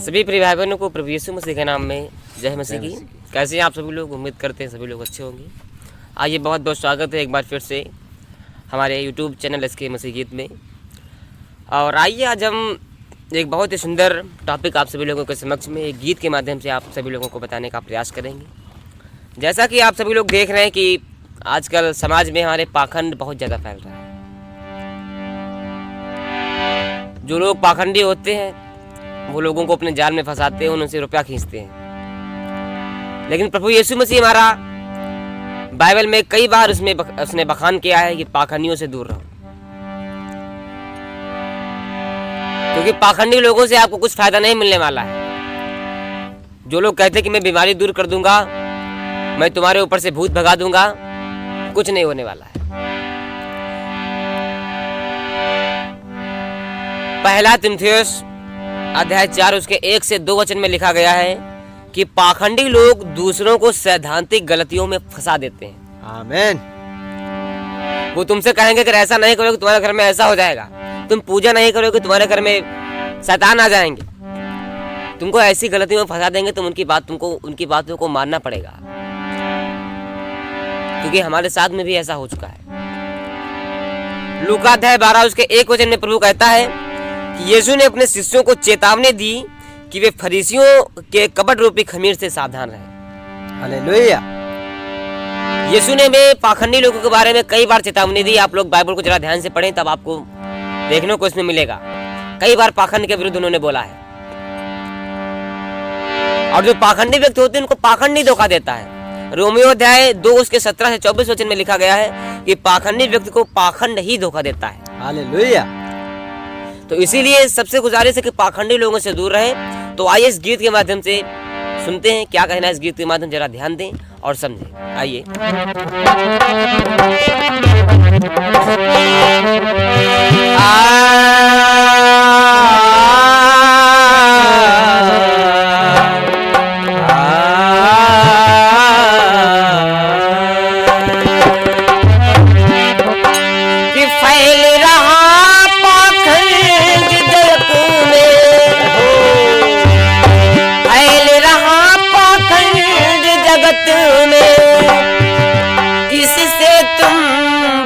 सभी प्रिय भाई बहनों को प्रभु यीशु मसीह के नाम में जय मसीह की। कैसे हैं आप सभी लोग? उम्मीद करते हैं सभी लोग अच्छे होंगे। आइए, बहुत बहुत स्वागत है एक बार फिर से हमारे यूट्यूब चैनल एसके मसीह गीत में। और आइए, आज हम एक बहुत ही सुंदर टॉपिक आप सभी लोगों के समक्ष में एक गीत के माध्यम से आप सभी लोगों को बताने का प्रयास करेंगे। जैसा कि आप सभी लोग देख रहे हैं कि आजकल समाज में हमारे पाखंड बहुत ज़्यादा फैल रहा है। जो लोग पाखंडी होते हैं वो लोगों को अपने जाल में फंसाते हैं, उनसे रुपया खींचते हैं। लेकिन प्रभु यीशु मसीह हमारा बाइबल में कई बार उसने बखान किया है कि पाखंडियों से दूर रहो, क्योंकि पाखंडी लोगों से आपको कुछ फायदा नहीं मिलने वाला है। जो लोग कहते हैं कि मैं बीमारी दूर कर दूंगा, मैं तुम्हारे ऊपर से भूत भगा दूंगा, कुछ नहीं होने वाला है। पहला तीमुथियुस अध्याय 4 उसके 1 से 2 वचन में लिखा गया है कि पाखंडी लोग दूसरों को सैद्धांतिक गलतियों में फंसा देते हैं। आमीन। वो तुमसे कहेंगे कि ऐसा नहीं करोगे तुम्हारे घर में ऐसा हो जाएगा, तुम पूजा नहीं करोगे तुम्हारे घर में शैतान आ जाएंगे। तुमको ऐसी गलतियों में फंसा देंगे, तुम उनकी बातों को मानना पड़ेगा, क्योंकि हमारे साथ में भी ऐसा हो चुका है। लूका अध्याय 12 उसके 1 वचन में प्रभु कहता है कि यीशु ने अपने शिष्यों को चेतावनी दी कि वे फरीसियों के कपट रूपी खमीर से सावधान रहें। हालेलुया। यीशु ने भी पाखंडी लोगों के बारे में कई बार चेतावनी दी। आप लोग बाइबल को जरा ध्यान से पढ़ें, तब आपको देखने को इसमें मिलेगा। कई बार पाखंड के विरुद्ध उन्होंने बोला है। और जो पाखंडी व्यक्ति होते हैं उनको पाखंड ही धोखा देता है। रोमियो अध्याय 2 उसके 17 से 24 वचन में लिखा गया है कि पाखंडी व्यक्ति को पाखंड ही धोखा देता है। हालेलुया। तो इसीलिए सबसे गुजारिश है कि पाखंडी लोगों से दूर रहें। तो आइए इस गीत के माध्यम से सुनते हैं क्या कहना है इस गीत के माध्यम, जरा ध्यान दें और समझें। आइए।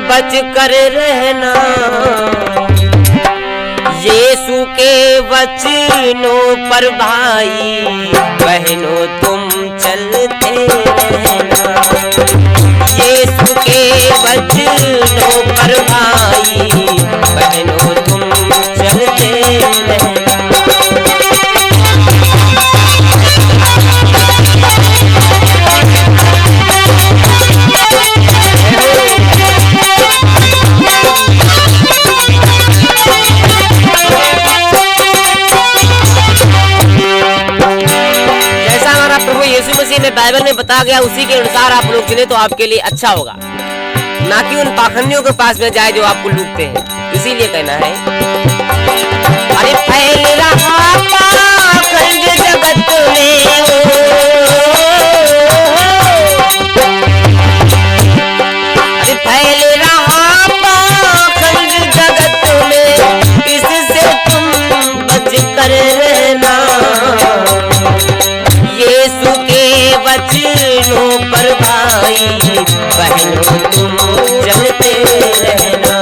बच कर रहना यीशु के वचनों पर भाई बहनों तुम चलते रहना। यीशु के वचनों पर भाई बहनों तुम चलते रहना। बाइबल में बताया गया उसी के अनुसार आप लोग चले तो आपके लिए अच्छा होगा, ना कि उन पाखंडियों के पास में जाए जो आपको लूटते हैं। इसीलिए कहना है, अरे फैल रहा पाखंड जगत में, अरे फैल रहा पाखंड जगत में, इससे तुम बच कर रहना। यीशु के वचनों पर भाई बहनों तुम चलते रहना।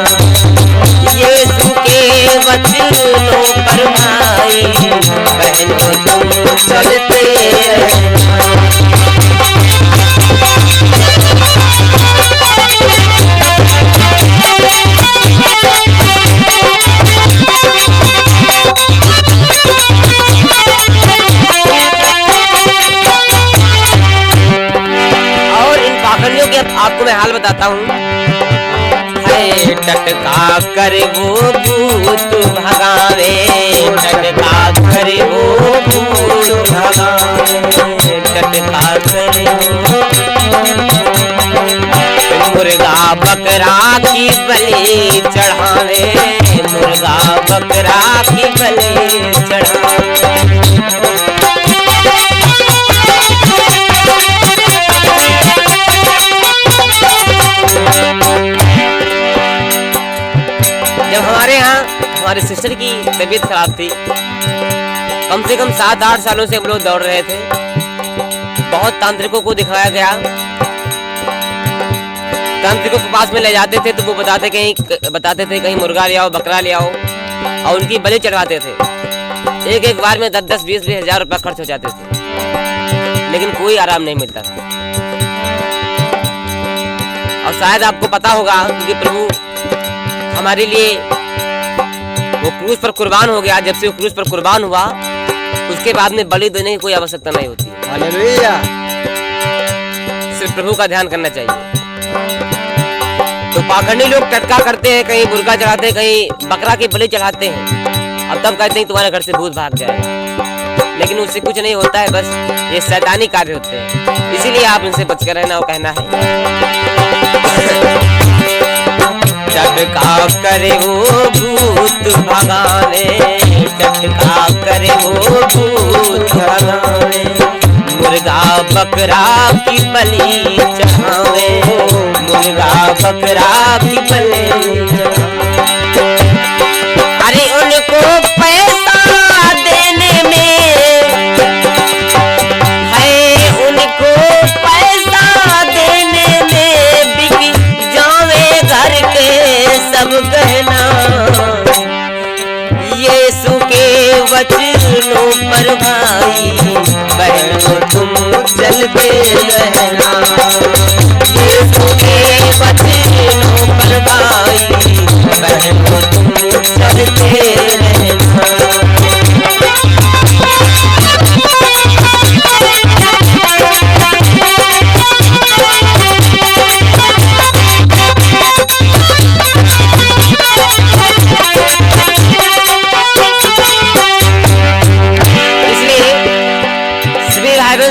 यीशु के वचनों पर भाई बहनों तुम चलते रहना। आपको मैं हाल बताता हूँ। टटका कर वो भूत भगावे, टटका कर वो भूत भगावे, टटका कर मुर्गा बकरा की बलि चढ़ावे, मुर्गा बकरा की बलि चढ़ावे। हमारे सिस्टर की तबीयत खराब थी। कम से कम 7-8 सालों से हम लोग दौड़ रहे थे। बहुत तांत्रिकों को दिखाया गया। तांत्रिकों के पास में ले जाते थे तो वो बताते थे कहीं मुर्गा ले आओ, बकरा ले आओ, और उनकी बलि चढ़ाते थे। एक बार में 10-20 हज़ार रुपया खर्च हो जाते थे, लेकिन कोई आराम नहीं मिलता था। और शायद आपको पता होगा कि प्रभु हमारे लिए वो क्रूस पर कुर्बान हो गया। जब से वो क्रूस पर कुर्बान हुआ, उसके बाद में बलि देने की कोई आवश्यकता नहीं होती। हालेलुया। सिर्फ प्रभु का ध्यान करना चाहिए। तो पाखंडी लोग टटका करते हैं, कहीं मुर्गा चढ़ाते हैं, कहीं बकरा की बलि चढ़ाते हैं, और तब कहते हैं तुम्हारे घर से भूत भाग जाए। लेकिन उससे कुछ नहीं होता है, बस ये शैतानी कार्य होते हैं। इसीलिए आप इनसे बचकर रहना, वो कहना है। टटका करे वो भूत भगाने, टटका करे वो भूत भगाने, मुर्गा बकरा की बलि चढ़ावे, मुर्गा बकरा की बलि। अरे उनको पैसा देने में है, उनको पैसा देने में बिक जावे घर के सब गहना। यीशु के वचनों पर भाई बहनों तुम चलते रहना। यीशु के वचनों पर भाई बहनों तुम चलते रहना।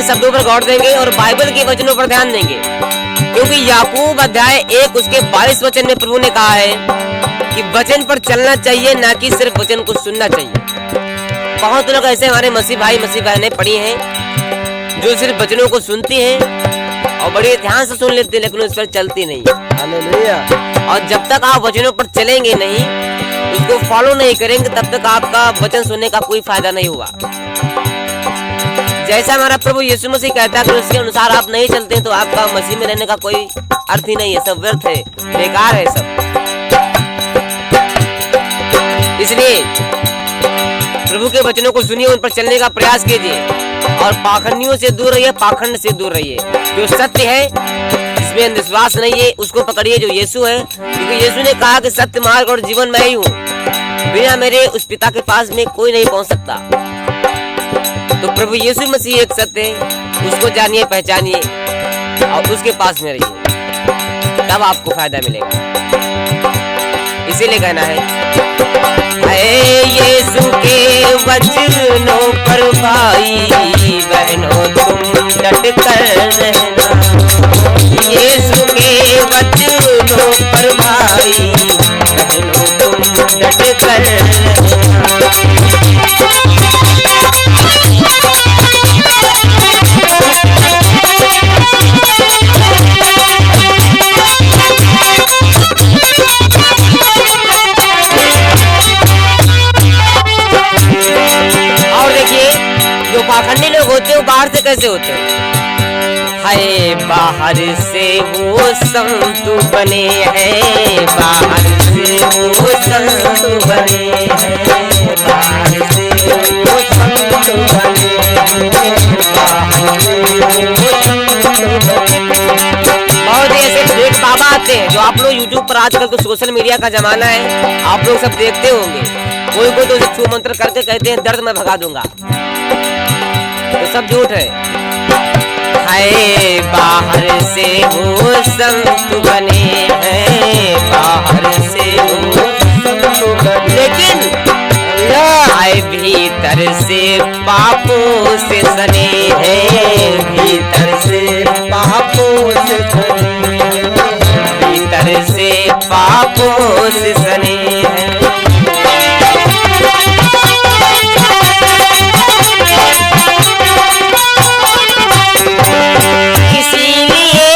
शब्दों पर गौर देंगे और बाइबल के वचनों पर ध्यान देंगे, क्योंकि याकूब अध्याय 1 उसके 22 वचन में प्रभु ने कहा है कि वचन पर चलना चाहिए, ना कि सिर्फ वचन को सुनना चाहिए। बहुत लोग ऐसे हमारे मसीह भाई मसीह बहनें पड़ी हैं जो सिर्फ वचनों को सुनती हैं और बड़े ध्यान से सुन लेते हैं, लेकिन उस पर चलती नहीं। हालेलुया। और जब तक आप वचनों पर चलेंगे नहीं, उसको फॉलो नहीं करेंगे, तब तक आपका वचन सुनने का कोई फायदा नहीं होगा। जैसा हमारा प्रभु यीशु मसीह कहता है कि उसके अनुसार आप नहीं चलते तो आपका मसीह में रहने का कोई अर्थ ही नहीं है, सब व्यर्थ है, बेकार है सब। इसलिए प्रभु के वचनों को सुनिए, उन पर चलने का प्रयास कीजिए और पाखंडियों से दूर रहिए, पाखंड से दूर रहिए। जो सत्य है, जिसमें अंधविश्वास नहीं है, उसको पकड़िए जो यीशु है, क्योंकि यीशु ने कहा कि सत्य मार्ग और जीवन मैं ही हूँ, बिना मेरे उस पिता के पास में कोई नहीं पहुंच सकता। तो प्रभु यीशु मसीह एक सत्य है, उसको जानिए, पहचानिए और उसके पास में रहिए, तब आपको फायदा मिलेगा। इसीलिए कहना है यीशु के वचनों पर भाई बहनों तुम डट कर रहना। यीशु के वचनों पर भाई बहनों तुम डट कर रहना। पाखंडी लोग होते हैं, बाहर से कैसे होते हैं? हाय बाहर से वो संतु बने हैं, बाहर से वो संतु बने हैं, बाहर से वो संतु बने हैं, बाहर से वो संतु बने हैं। बहुत ऐसे फेक बाबा आते हैं जो आप लोग यूट्यूब पर आजकल तो सोशल मीडिया का जमाना है, आप लोग सब देखते होंगे। कोई तो छू मंत्र करके कहते हैं दर्द मैं भगा दूंगा, तो सब झूठ है। हाय बाहर से वो संत बने हैं, बाहर से वो संत बने, लेकिन हाय भीतर से पापों से सने हैं, भीतर से पापों से सने हैं, भीतर से पापों से सने हैं। इसीलिए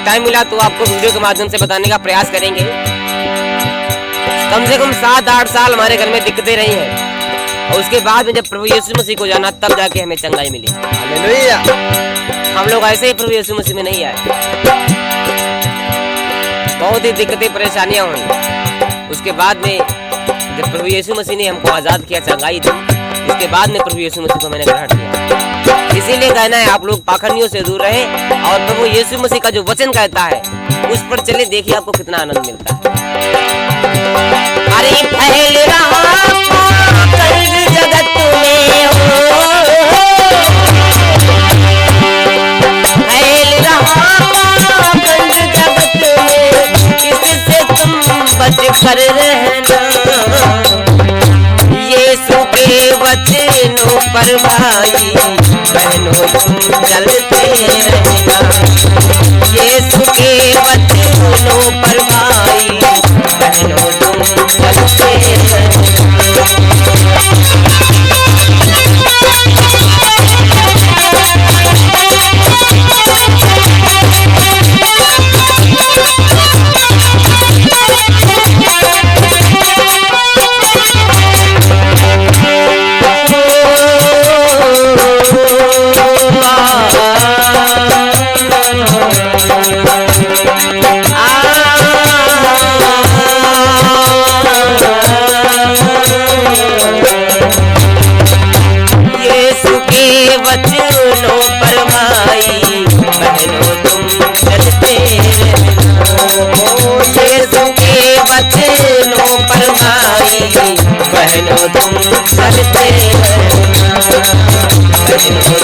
टाइम मिला तो आपको वीडियो के माध्यम से बताने का प्रयास करेंगे। कम से कम 7-8 साल हमारे घर में दिक्कतें रही हैं और उसके बाद में जब प्रभु यीशु मसीह को जाना तब जाके हमें चंगाई मिली। हालेलुया। हम लोग ऐसे ही प्रभु यीशु मसीह में नहीं आए, बहुत ही दिक्कतें परेशानियां हुई। उसके बाद में जब प्रभु यीशु मसीह ने हमको आजाद किया, चंगाई दी, उसके बाद में प्रभु यीशु मसीह को मैंने ग्रहण किया। इसीलिए कहना है आप लोग पाखंडियों से दूर रहें और प्रभु यीशु मसीह का जो वचन कहता है उस पर चले, देखिए आपको कितना आनंद मिलता है। अरे फैल रहा पाखंड जगत में हो, फैल रहा पाखंड जगत में, इससे तुम बच कर रहना। यीशु के वचनों पर भाई बहनों तुम चलते रहना। यीशु के वचनों पर भाई बहनों तुम चलते रहना। बहनों तुम चलते रहना।